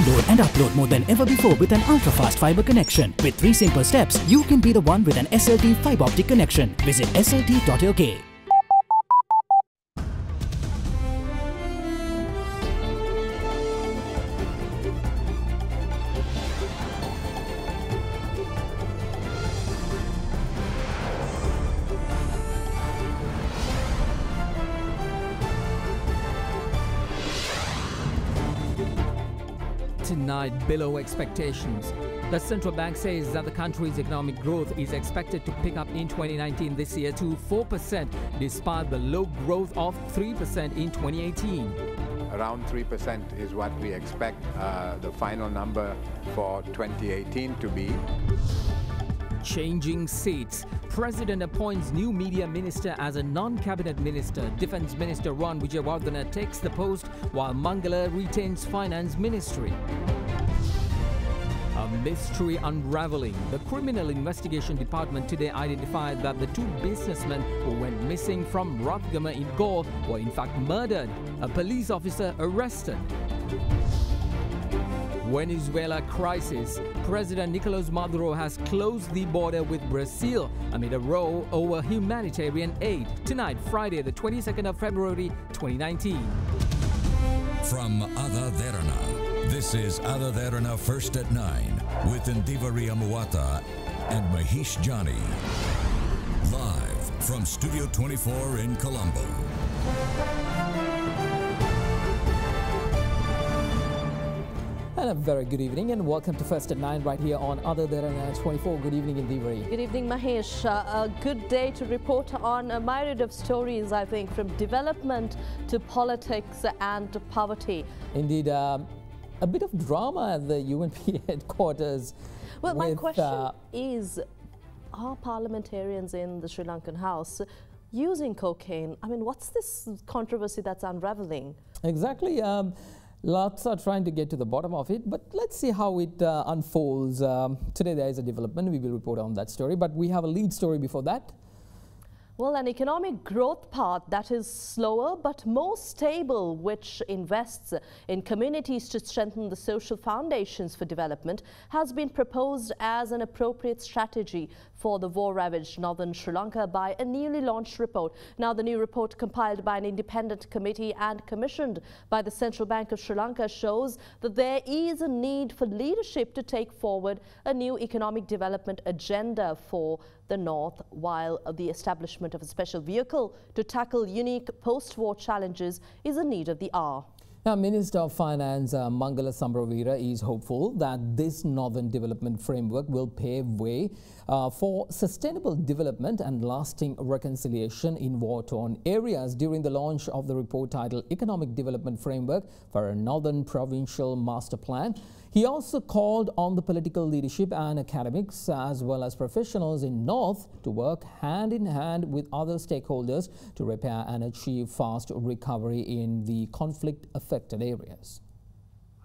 Download and upload more than ever before with an ultra-fast fiber connection. With 3 simple steps, you can be the one with an SLT fiber optic connection. Visit slt.lk. Tonight, below expectations. The central bank says that the country's economic growth is expected to pick up in 2019 this year to 4%, despite the low growth of 3% in 2018. Around 3% is what we expect the final number for 2018 to be. Changing seats. President appoints new media minister as a non-cabinet minister. Defence Minister Ron Vijayawardena takes the post while Mangala retains finance ministry. A mystery unraveling. The Criminal Investigation Department today identified that the 2 businessmen who went missing from Rathgama in Galle were in fact murdered. A police officer arrested. Venezuela crisis. President Nicolas Maduro has closed the border with Brazil amid a row over humanitarian aid. Tonight, Friday, the 22nd of February, 2019. From Ada Derana, this is Ada Derana First at 9 with Ndivari Amuata and Mahesh Jani. Live from Studio 24 in Colombo. And a very good evening and welcome to First at 9 right here on Ada Derana 24. Good evening, Indivari. Good evening, Mahesh. A good day to report on a myriad of stories, I think, from development to politics and to poverty. Indeed, a bit of drama at the UNP headquarters. Well, my question is, are parliamentarians in the Sri Lankan House using cocaine? I mean, what's this controversy that's unraveling? Exactly. Lots are trying to get to the bottom of it, but let's see how it unfolds. Today there is a development. We will report on that story, but we have a lead story before that. Well, an economic growth path that is slower but more stable, which invests in communities to strengthen the social foundations for development, has been proposed as an appropriate strategy for the war-ravaged northern Sri Lanka by a newly launched report. Now, the new report, compiled by an independent committee and commissioned by the Central Bank of Sri Lanka, shows that there is a need for leadership to take forward a new economic development agenda for the North, while the establishment of a special vehicle to tackle unique post-war challenges is a need of the hour. Now, Minister of Finance Mangala Sambaravira is hopeful that this Northern Development Framework will pave way for sustainable development and lasting reconciliation in war-torn areas during the launch of the report titled Economic Development Framework for a Northern Provincial Master Plan. He also called on the political leadership and academics as well as professionals in North to work hand in hand with other stakeholders to repair and achieve fast recovery in the conflict-affected areas.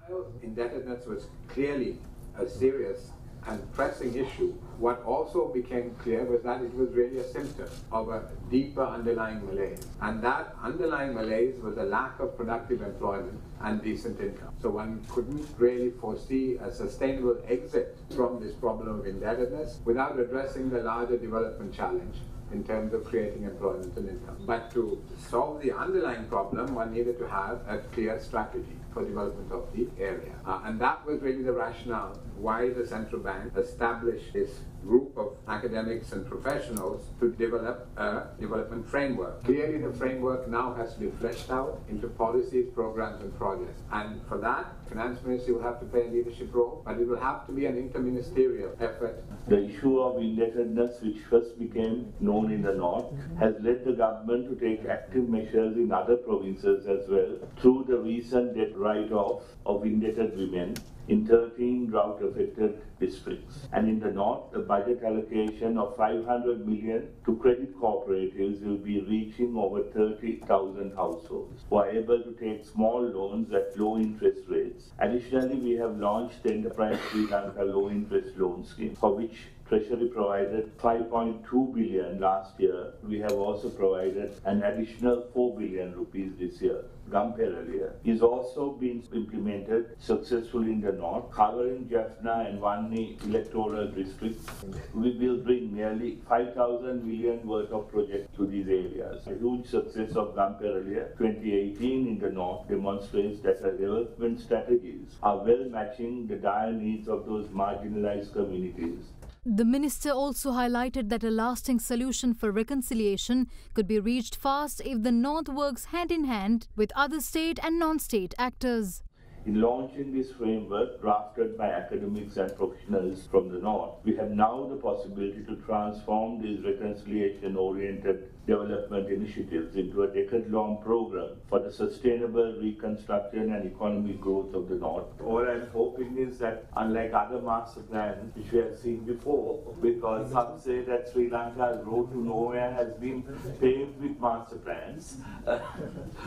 While indebtedness was clearly a serious and pressing issue, what also became clear was that it was really a symptom of a deeper underlying malaise. And that underlying malaise was a lack of productive employment and decent income. So one couldn't really foresee a sustainable exit from this problem of indebtedness without addressing the larger development challenge in terms of creating employment and income. But to solve the underlying problem, one needed to have a clear strategy for development of the area. And that was really the rationale why the central bank established this group of academics and professionals to develop a development framework. Clearly, the framework now has to be fleshed out into policies, programs, and projects. And for that, Finance Ministry will have to play a leadership role, but it will have to be an interministerial effort. The issue of indebtedness, which first became known in the North, has led the government to take active measures in other provinces as well through the recent debt write-off of indebted women in 13 drought-affected districts. And in the North, the budget allocation of 500 million to credit cooperatives will be reaching over 30,000 households who are able to take small loans at low interest rates. Additionally, we have launched the Enterprise Sri Lanka Low Interest Loan Scheme, for which Treasury provided 5.2 billion last year. We have also provided an additional 4 billion rupees this year. Gamperaliya is also being implemented successfully in the north, covering Jaffna and Wanni electoral districts. We will bring nearly 5,000 million worth of projects to these areas. A huge success of Gamperaliya 2018 in the north demonstrates that the development strategies are well matching the dire needs of those marginalized communities. The minister also highlighted that a lasting solution for reconciliation could be reached fast if the North works hand in hand with other state and non-state actors. In launching this framework drafted by academics and professionals from the North, we have now the possibility to transform these reconciliation-oriented development initiatives into a decade-long program for the sustainable reconstruction and economic growth of the North. All I'm hoping is that, unlike other master plans which we have seen before, because some say that Sri Lanka's road to nowhere has been paved with master plans.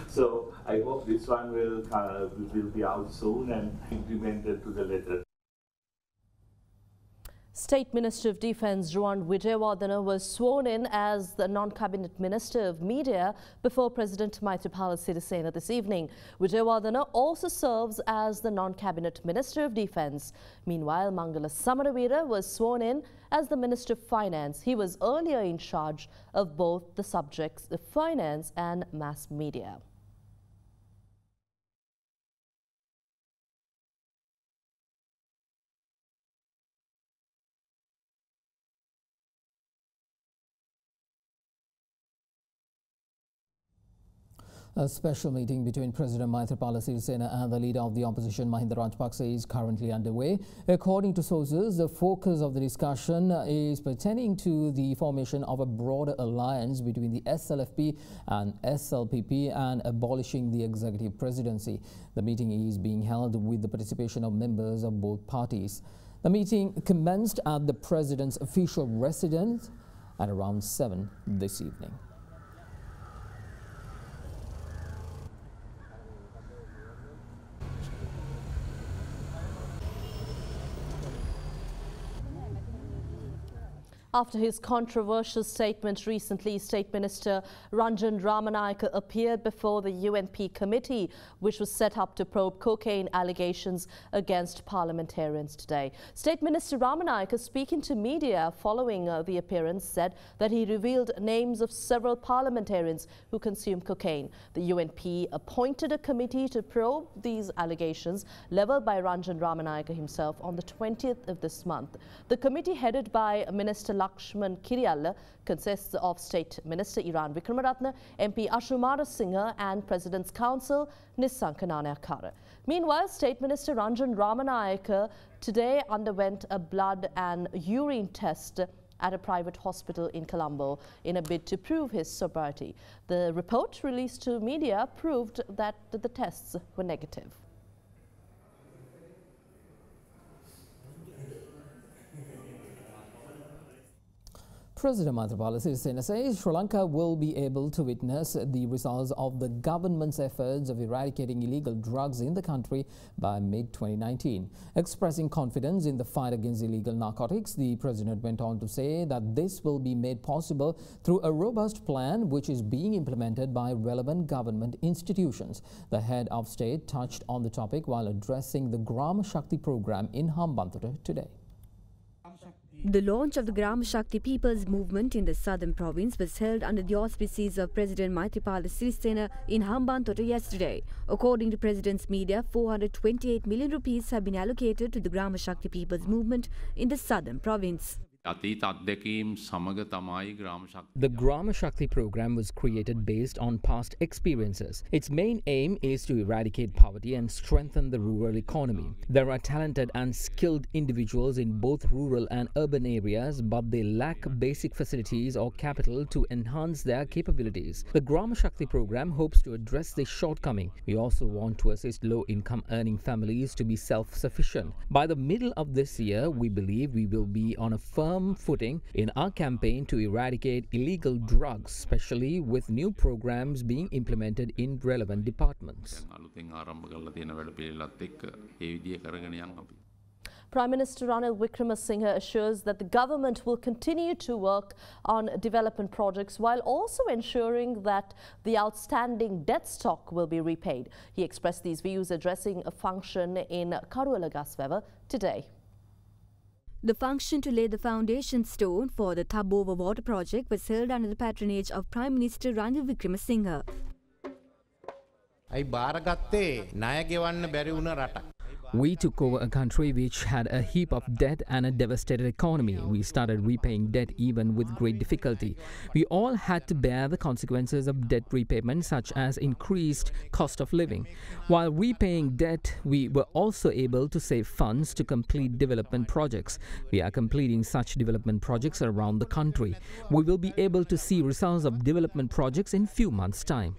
So I hope this one will be out soon and implemented to the letter. State Minister of Defence Ruwan Wijewardena was sworn in as the non-cabinet Minister of Media before President Maithripala Sirisena this evening. Wijewardena also serves as the non-cabinet Minister of Defence. Meanwhile, Mangala Samaravira was sworn in as the Minister of Finance. He was earlier in charge of both the subjects of finance and mass media. A special meeting between President Maithripala Sirisena and the leader of the opposition, Mahinda Rajapaksa, is currently underway. According to sources, the focus of the discussion is pertaining to the formation of a broader alliance between the SLFP and SLPP and abolishing the executive presidency. The meeting is being held with the participation of members of both parties. The meeting commenced at the president's official residence at around 7 this evening. After his controversial statement recently, State Minister Ranjin Ramanayake appeared before the UNP committee, which was set up to probe cocaine allegations against parliamentarians today. State Minister Ramanayake, speaking to media following the appearance, said that he revealed names of several parliamentarians who consume cocaine. The UNP appointed a committee to probe these allegations leveled by Ranjin Ramanayake himself on the 20th of this month. The committee, headed by Minister Lakshman Kiriyalla, consists of State Minister Iran Vikramaratne, MP Ashumara Singha and President's Counsel Nisanka Nanayakara. Meanwhile, State Minister Ranjin Ramanayake today underwent a blood and urine test at a private hospital in Colombo in a bid to prove his sobriety. The report released to media proved that the tests were negative. President Maithripala Sirisena says Sri Lanka will be able to witness the results of the government's efforts of eradicating illegal drugs in the country by mid-2019. Expressing confidence in the fight against illegal narcotics, the president went on to say that this will be made possible through a robust plan which is being implemented by relevant government institutions. The head of state touched on the topic while addressing the Grama Shakti program in Hambantota today. The launch of the Gram Shakti People's Movement in the southern province was held under the auspices of President Maithripala Sirisena in Hambantota yesterday. According to President's media, 428 million rupees have been allocated to the Gram Shakti People's Movement in the southern province. The Grama Shakti program was created based on past experiences. Its main aim is to eradicate poverty and strengthen the rural economy. There are talented and skilled individuals in both rural and urban areas, but they lack basic facilities or capital to enhance their capabilities. The Grama Shakti program hopes to address this shortcoming. We also want to assist low-income earning families to be self-sufficient. By the middle of this year, we believe we will be on a firm footing in our campaign to eradicate illegal drugs, especially with new programs being implemented in relevant departments. Prime Minister Ranil Wickremesinghe assures that the government will continue to work on development projects while also ensuring that the outstanding debt stock will be repaid. He expressed these views addressing a function in Karuwalagaswewa today. The function to lay the foundation stone for the Thabova water project was held under the patronage of Prime Minister Ranil Wickremesinghe. We took over a country which had a heap of debt and a devastated economy. We started repaying debt even with great difficulty. We all had to bear the consequences of debt repayment, such as increased cost of living. While repaying debt, we were also able to save funds to complete development projects. We are completing such development projects around the country. We will be able to see results of development projects in few months' time.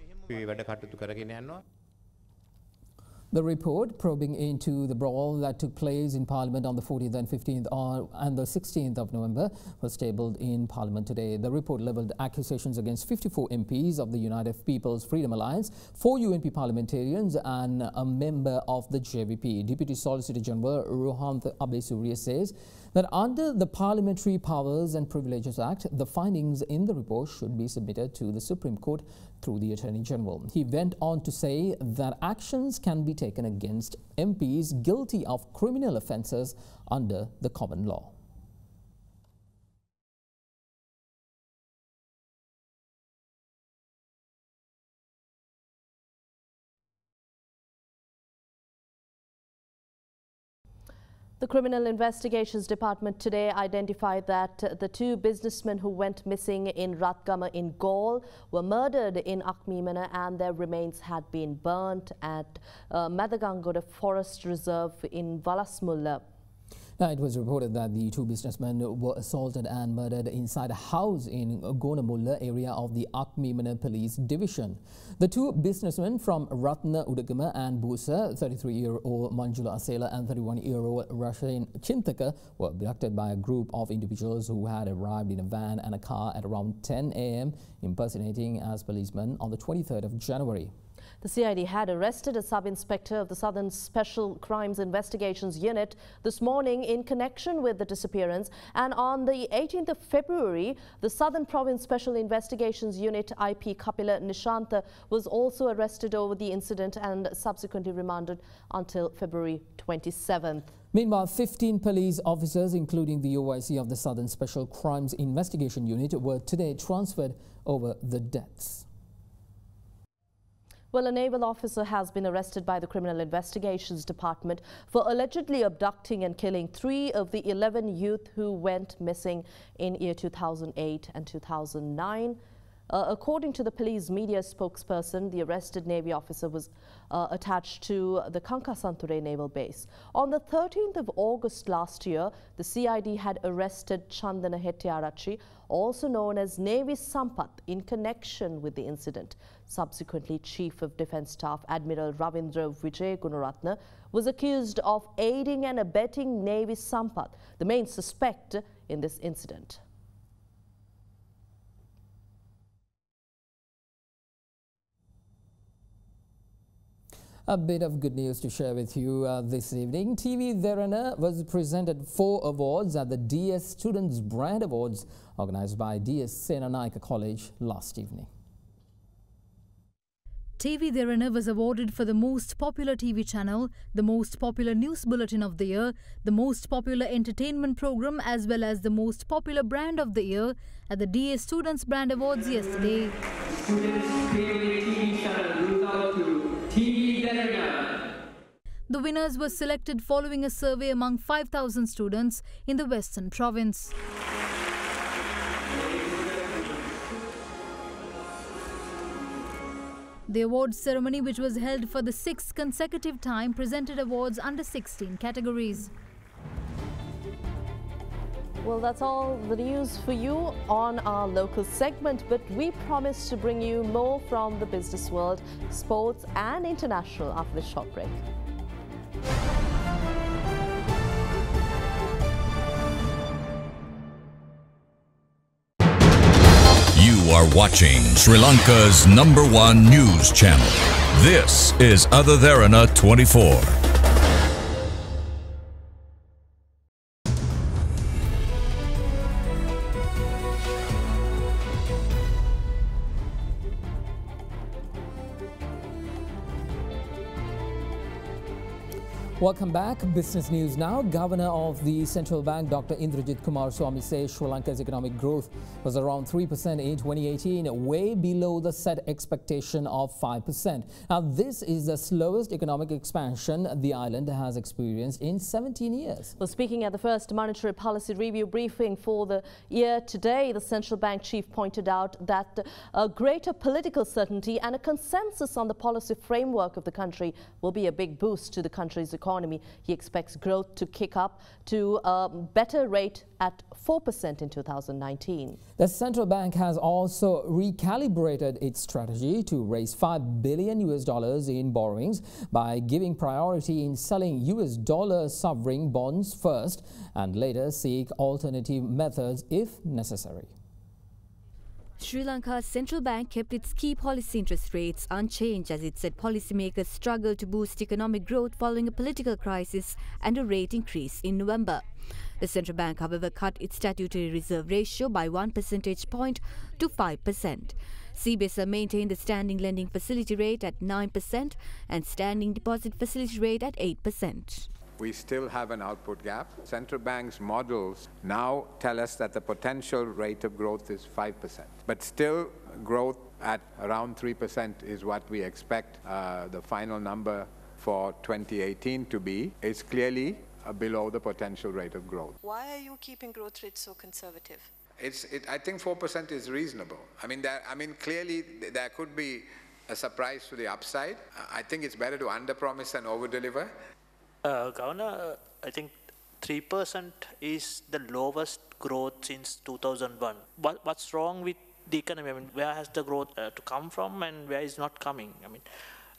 The report probing into the brawl that took place in Parliament on the 14th and 15th and the 16th of November was tabled in Parliament today. The report levelled accusations against 54 MPs of the United People's Freedom Alliance, 4 UNP parliamentarians and a member of the JVP. Deputy Solicitor General Rohanth Abesuriya says that under the Parliamentary Powers and Privileges Act, the findings in the report should be submitted to the Supreme Court through the Attorney General. He went on to say that actions can be taken against MPs guilty of criminal offences under the common law. The Criminal Investigations Department today identified that the 2 businessmen who went missing in Ratgama in Gaul were murdered in Akmimana and their remains had been burnt at Madagangoda Forest Reserve in Valasmulla. Now, it was reported that the 2 businessmen were assaulted and murdered inside a house in Gonamulla area of the Akmimana Police Division. The 2 businessmen from Ratna Udagama and Busa, 33-year-old Manjula Asela and 31-year-old Rashin Chintaka, were abducted by a group of individuals who had arrived in a van and a car at around 10 a.m. impersonating as policemen on the 23rd of January. The CID had arrested a sub-inspector of the Southern Special Crimes Investigations Unit this morning in connection with the disappearance, and on the 18th of February, the Southern Province Special Investigations Unit IP Kapila Nishanta was also arrested over the incident and subsequently remanded until February 27th. Meanwhile, 15 police officers, including the OIC of the Southern Special Crimes Investigation Unit, were today transferred over the deaths. Well, a naval officer has been arrested by the Criminal Investigations Department for allegedly abducting and killing 3 of the 11 youth who went missing in year 2008 and 2009. According to the police media spokesperson, the arrested Navy officer was attached to the Kankasanture Naval Base. On the 13th of August last year, the CID had arrested Chandana Hettiarachi, also known as Navy Sampath, in connection with the incident. Subsequently, Chief of Defence Staff Admiral Ravindra Vijay Gunaratne was accused of aiding and abetting Navy Sampath, the main suspect in this incident. A bit of good news to share with you this evening. TV Derana was presented 4 awards at the DS Students Brand Awards organized by DS Samaranayake College last evening. TV Derana was awarded for the most popular TV channel, the most popular news bulletin of the year, the most popular entertainment program as well as the most popular brand of the year at the DS Students Brand Awards yesterday. The winners were selected following a survey among 5,000 students in the Western Province. The awards ceremony, which was held for the 6th consecutive time, presented awards under 16 categories. Well, that's all the news for you on our local segment, but we promise to bring you more from the business world, sports and international after this short break. You are watching Sri Lanka's #1 news channel. This is Other Derana 24. Welcome back. Business news now. Governor of the Central Bank, Dr. Indrajit Kumar Swamy, says Sri Lanka's economic growth was around 3% in 2018, way below the set expectation of 5%. Now, this is the slowest economic expansion the island has experienced in 17 years. Well, speaking at the first monetary policy review briefing for the year today, the central bank chief pointed out that a greater political certainty and a consensus on the policy framework of the country will be a big boost to the country's economy. He expects growth to kick up to a better rate at 4% in 2019. The central bank has also recalibrated its strategy to raise $5 billion in borrowings by giving priority in selling US dollar sovereign bonds first and later seek alternative methods if necessary. Sri Lanka's central bank kept its key policy interest rates unchanged as it said policymakers struggled to boost economic growth following a political crisis and a rate increase in November. The central bank, however, cut its statutory reserve ratio by 1 percentage point to 5%. CBSA maintained the standing lending facility rate at 9% and standing deposit facility rate at 8%. We still have an output gap. Central bank's models now tell us that the potential rate of growth is 5%. But still, growth at around 3% is what we expect the final number for 2018 to be. It's clearly below the potential rate of growth. Why are you keeping growth rates so conservative? I think 4% is reasonable. Clearly there could be a surprise to the upside. I think it's better to underpromise than overdeliver. Governor, I think 3% is the lowest growth since 2001. What's wrong with the economy? Where has the growth to come from and where is not coming?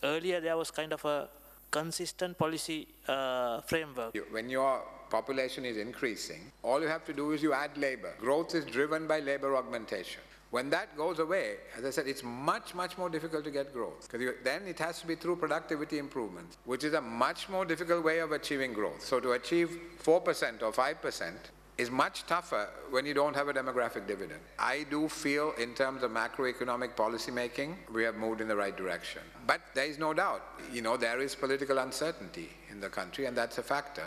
Earlier there was kind of a consistent policy framework. When your population is increasing, all you have to do is you add labor. Growth is driven by labor augmentation. When that goes away, as I said, it's much more difficult to get growth. Because then it has to be through productivity improvements, which is a much more difficult way of achieving growth. So to achieve 4% or 5% is much tougher when you don't have a demographic dividend. I do feel in terms of macroeconomic policy making, we have moved in the right direction. But there is no doubt, there is political uncertainty in the country, and that's a factor.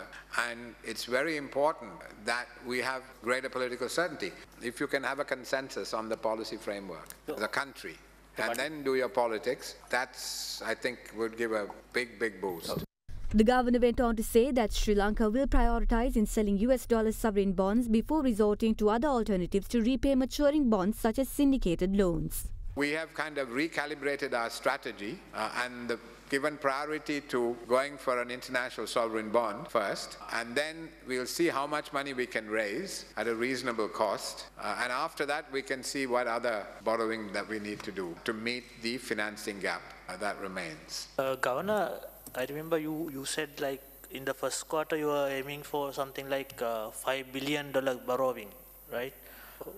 And it's very important that we have greater political certainty. If you can have a consensus on the policy framework, the country, and then do your politics, that's, I think, would give a big boost. The governor went on to say that Sri Lanka will prioritize in selling US dollar sovereign bonds before resorting to other alternatives to repay maturing bonds such as syndicated loans. We have kind of recalibrated our strategy and given priority to going for an international sovereign bond first, and then we'll see how much money we can raise at a reasonable cost, and after that we can see what other borrowing that we need to do to meet the financing gap that remains. Governor, I remember you said like in the first quarter you were aiming for something like $5 billion borrowing, right?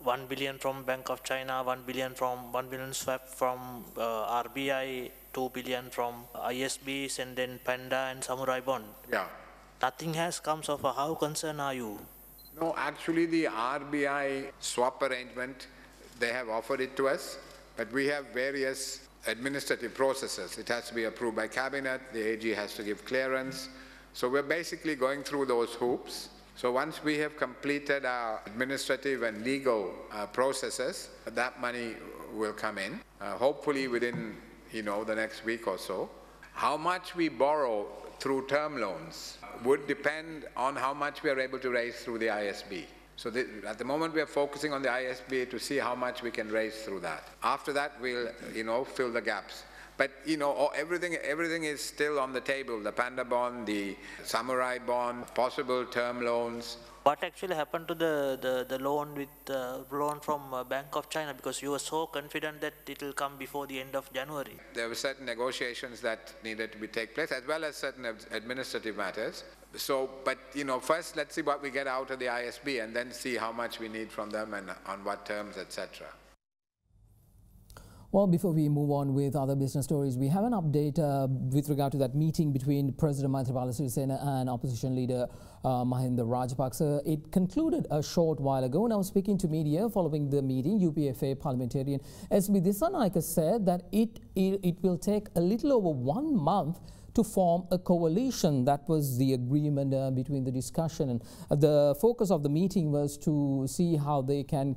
1 billion from Bank of China, 1 billion swap from RBI, 2 billion from ISBs, and then Panda and Samurai Bond. Yeah. Nothing has come so far. How concerned are you? No, actually the RBI swap arrangement, they have offered it to us, but we have various administrative processes. It has to be approved by cabinet, the AG has to give clearance. So we're basically going through those hoops. So once we have completed our administrative and legal processes, that money will come in, hopefully within the next week or so. How much we borrow through term loans would depend on how much we are able to raise through the ISB. So at the moment we are focusing on the ISB to see how much we can raise through that. After that we'll fill the gaps. But everything is still on the table. The Panda bond, the Samurai bond, possible term loans. What actually happened to the loan from Bank of China? Because you were so confident that it will come before the end of January. There were certain negotiations that needed to take place, as well as certain administrative matters. So, but first let's see what we get out of the ISB, and then see how much we need from them and on what terms, etc. Well, before we move on with other business stories, we have an update with regard to that meeting between President Maithripala Sirisena and opposition leader Mahinda Rajapaksa. It concluded a short while ago. Now, speaking to media following the meeting, UPFA parliamentarian SB Dissanayake said that it will take a little over 1 month to form a coalition. That was the agreement between the discussion, and the focus of the meeting was to see how they can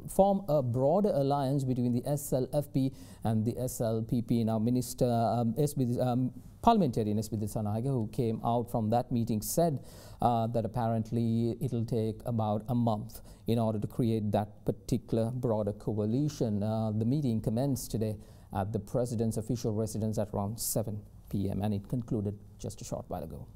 form a broader alliance between the SLFP and the SLPP. Now, Parliamentarian S.B. Samaranayake, who came out from that meeting, said that apparently it'll take about a month in order to create that particular broader coalition. The meeting commenced today at the President's official residence at around 7 p.m. and it concluded just a short while ago.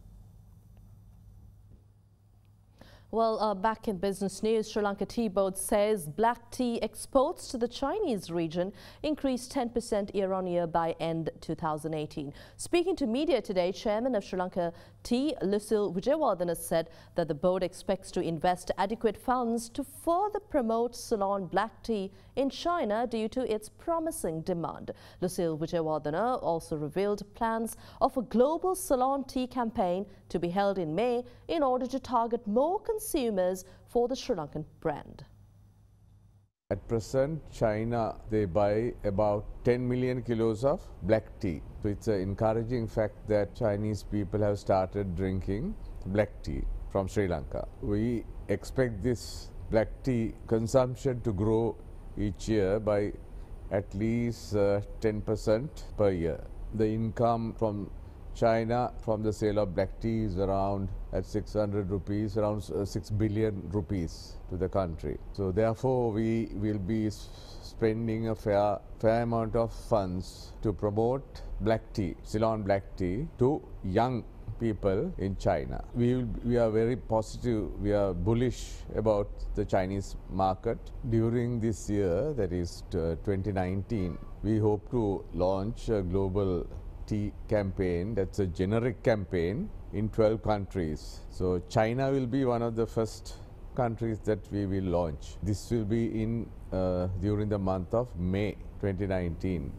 Well, back in business news, Sri Lanka Tea Board says black tea exports to the Chinese region increased 10% year-on-year by end 2018. Speaking to media today, Chairman of Sri Lanka Tea, Lucille Vijayawardena, said that the board expects to invest adequate funds to further promote Ceylon black tea in China due to its promising demand. Lucille Vijayawardena also revealed plans of a global Ceylon tea campaign to be held in May in order to target more consumers for the Sri Lankan brand. At present, China, they buy about 10 million kilos of black tea. So it's an encouraging fact that Chinese people have started drinking black tea from Sri Lanka. We expect this black tea consumption to grow each year by at least 10% per year. The income from China from the sale of black tea is around at 600 rupees, around 6 billion rupees to the country. So therefore we will be spending a fair amount of funds to promote black tea, Ceylon black tea, to young people in China. We are very positive, we are bullish about the Chinese market. During this year, that is 2019, we hope to launch a global tea campaign, that's a generic campaign in 12 countries. So China will be one of the first countries that we will launch. This will be in during the month of May 2019.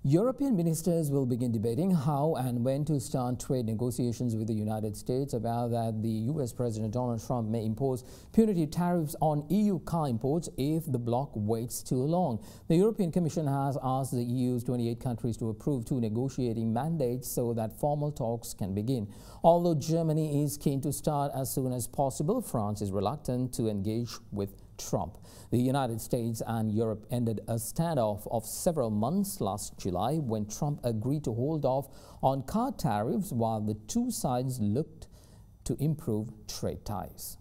European ministers will begin debating how and when to start trade negotiations with the United States about that the US President Donald Trump may impose punitive tariffs on EU car imports if the bloc waits too long. The European Commission has asked the EU's 28 countries to approve 2 negotiating mandates so that formal talks can begin. Although Germany is keen to start as soon as possible, France is reluctant to engage with Trump. The United States and Europe ended a standoff of several months last July when Trump agreed to hold off on car tariffs while the two sides looked to improve trade ties.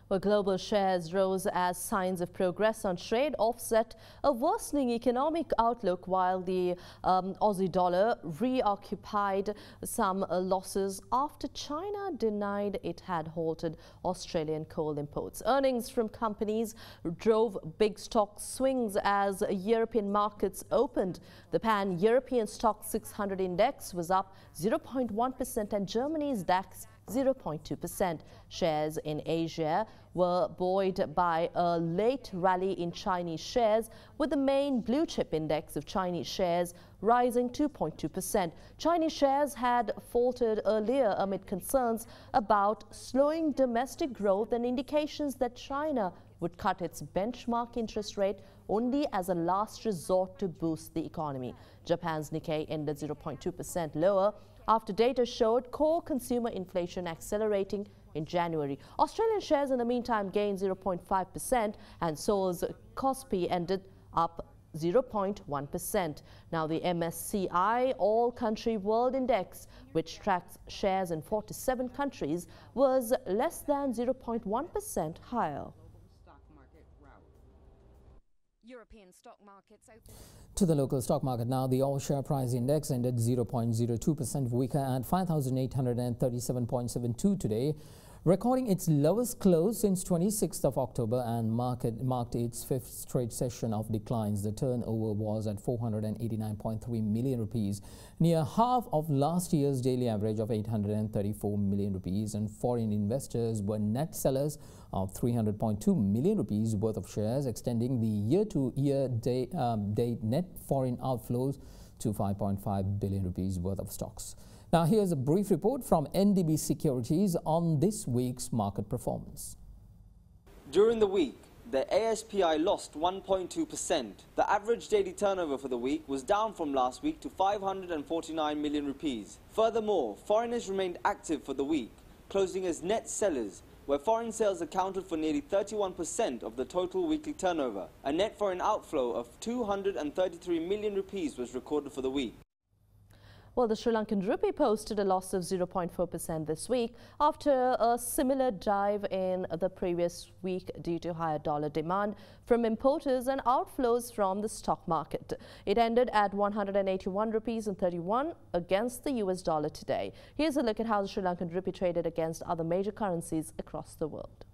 Well, global shares rose as signs of progress on trade offset a worsening economic outlook, while the Aussie dollar reoccupied some losses after China denied it had halted Australian coal imports. Earnings from companies drove big stock swings as European markets opened. The Pan-European Stock 600 index was up 0.1% and Germany's DAX 0.2%. Shares in Asia were buoyed by a late rally in Chinese shares, with the main blue chip index of Chinese shares rising 2.2%. Chinese shares had faltered earlier amid concerns about slowing domestic growth and indications that China would cut its benchmark interest rate only as a last resort to boost the economy. Japan's Nikkei ended 0.2% lower after data showed core consumer inflation accelerating in January. Australian shares in the meantime gained 0.5% and Seoul's Kospi ended up 0.1%. Now the MSCI All-Country World Index, which tracks shares in 47 countries, was less than 0.1% higher. European stock markets open. To the local stock market now, the all-share price index ended 0.02% weaker at 5,837.72 today, recording its lowest close since 26th of October and marked its 5th straight session of declines. The turnover was at 489.3 million rupees, near half of last year's daily average of 834 million rupees, and foreign investors were net sellers of 300.2 million rupees worth of shares, extending the year-to-year date net foreign outflows to 5.5 billion rupees worth of stocks. Now here's a brief report from NDB Securities on this week's market performance. During the week, the ASPI lost 1.2%. The average daily turnover for the week was down from last week to 549 million rupees. Furthermore, foreigners remained active for the week, closing as net sellers, where foreign sales accounted for nearly 31% of the total weekly turnover. A net foreign outflow of 233 million rupees was recorded for the week. Well, the Sri Lankan Rupee posted a loss of 0.4% this week after a similar dive in the previous week due to higher dollar demand from importers and outflows from the stock market. It ended at 181 rupees and 31 against the US dollar today. Here's a look at how the Sri Lankan Rupee traded against other major currencies across the world.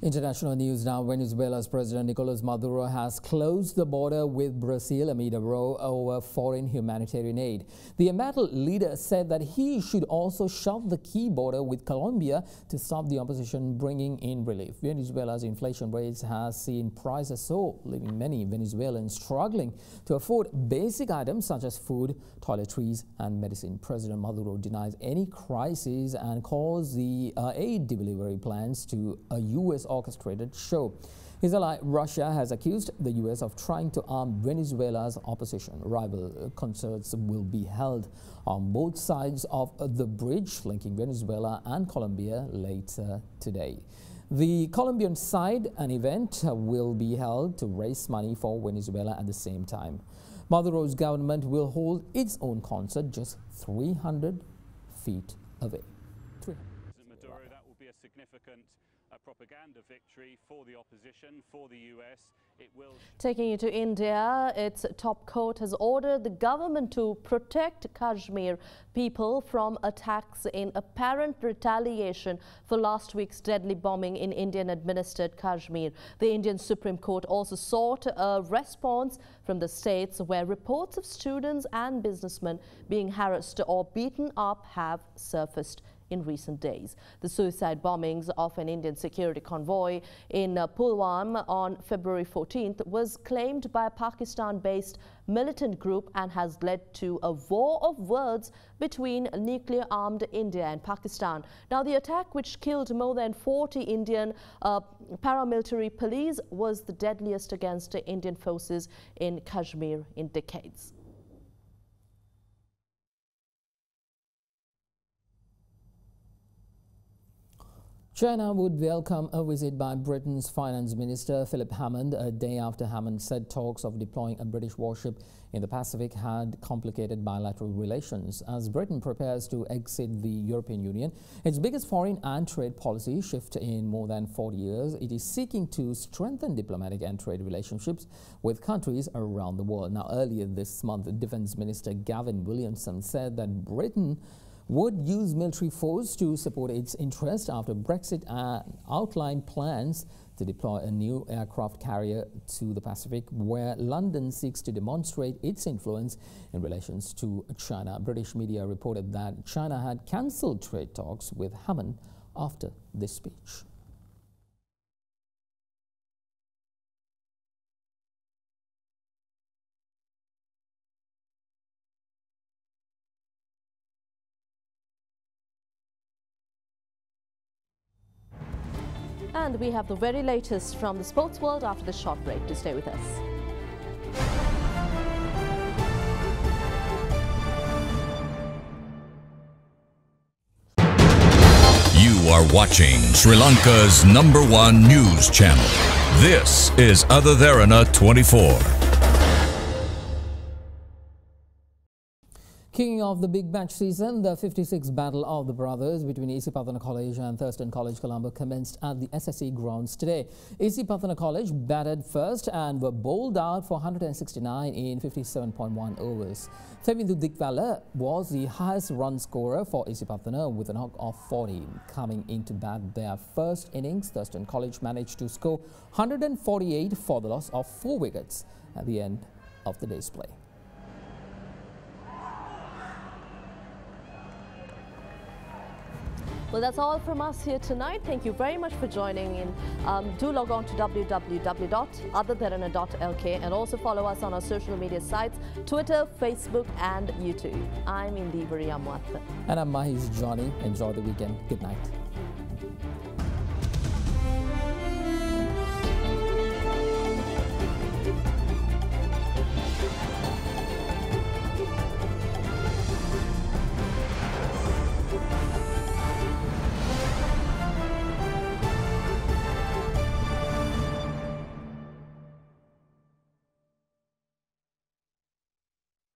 International news now. Venezuela's President Nicolas Maduro has closed the border with Brazil amid a row over foreign humanitarian aid. The embattled leader said that he should also shut the key border with Colombia to stop the opposition bringing in relief. Venezuela's inflation rates has seen prices soar, leaving many Venezuelans struggling to afford basic items such as food, toiletries and medicine. President Maduro denies any crisis and calls the aid delivery plans to a U.S. orchestrated show. His ally Russia has accused the U.S. of trying to arm Venezuela's opposition. Rival concerts will be held on both sides of the bridge linking Venezuela and Colombia later today. The Colombian side, an event will be held to raise money for Venezuela at the same time. Maduro's government will hold its own concert just 300 feet away. Maduro, that will be a significant propaganda victory for the opposition, for the US. It will. Taking you to India, its top court has ordered the government to protect Kashmir people from attacks in apparent retaliation for last week's deadly bombing in Indian-administered Kashmir. The Indian Supreme Court also sought a response from the states where reports of students and businessmen being harassed or beaten up have surfaced in recent days. The suicide bombings of an Indian security convoy in Pulwama on February 14th was claimed by a Pakistan-based militant group and has led to a war of words between nuclear-armed India and Pakistan. Now, the attack, which killed more than 40 Indian paramilitary police, was the deadliest against Indian forces in Kashmir in decades. China would welcome a visit by Britain's Finance Minister Philip Hammond a day after Hammond said talks of deploying a British warship in the Pacific had complicated bilateral relations. As Britain prepares to exit the European Union, its biggest foreign and trade policy shift in more than 40 years, it is seeking to strengthen diplomatic and trade relationships with countries around the world. Now, earlier this month, Defence Minister Gavin Williamson said that Britain would use military force to support its interest after Brexit and outlined plans to deploy a new aircraft carrier to the Pacific, where London seeks to demonstrate its influence in relations to China. British media reported that China had cancelled trade talks with Hammond after this speech. And we have the very latest from the sports world after the short break. To stay with us. You are watching Sri Lanka's #1 news channel. This is Other Derana 24. Kicking off the big match season, the 56th Battle of the Brothers between AC Pathana College and Thurston College Colombo commenced at the SSE grounds today. AC Pathana College batted first and were bowled out for 169 in 57.1 overs. Femindu Dikvala was the highest run scorer for AC Pathana with a knock of 40. Coming into bat their first innings, Thurston College managed to score 148 for the loss of 4 wickets at the end of the day's play. Well, that's all from us here tonight. Thank you very much for joining in. Do log on to www.othertherana.lk and also follow us on our social media sites, Twitter, Facebook and YouTube. I'm Indiveri Amwat. And I'm Mahish Johnny. Enjoy the weekend. Good night.